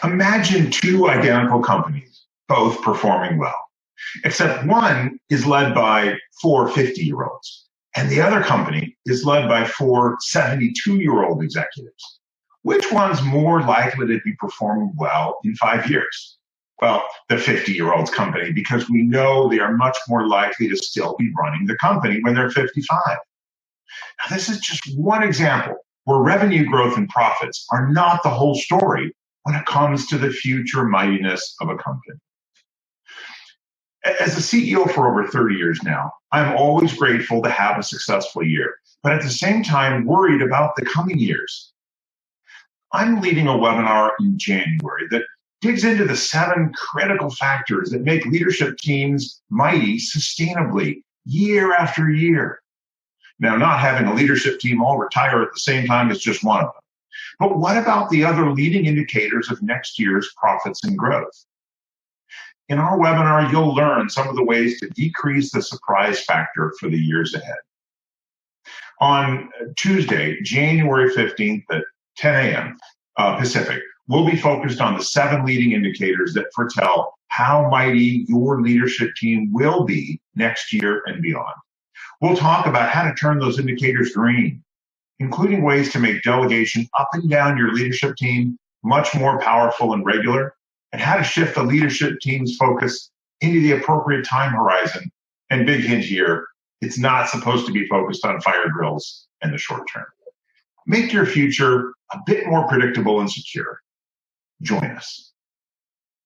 Imagine two identical companies, both performing well, except one is led by four 50-year-olds, and the other company is led by four 72-year-old executives. Which one's more likely to be performing well in 5 years? Well, the 50-year-olds company, because we know they are much more likely to still be running the company when they're 55. Now, this is just one example where revenue growth and profits are not the whole story when it comes to the future mightiness of a company. As a CEO for over 30 years now, I'm always grateful to have a successful year, but at the same time worried about the coming years. I'm leading a webinar in January that digs into the 7 critical factors that make leadership teams mighty sustainably year after year. Now, not having a leadership team all retire at the same time is just one of them. But what about the other leading indicators of next year's profits and growth? In our webinar, you'll learn some of the ways to decrease the surprise factor for the years ahead. On Tuesday, January 15th at 10 a.m. Pacific, we'll be focused on the 7 leading indicators that foretell how mighty your leadership team will be next year and beyond. We'll talk about how to turn those indicators green, including ways to make delegation up and down your leadership team much more powerful and regular, and how to shift the leadership team's focus into the appropriate time horizon. And big hint here, it's not supposed to be focused on fire drills in the short term. Make your future a bit more predictable and secure. Join us.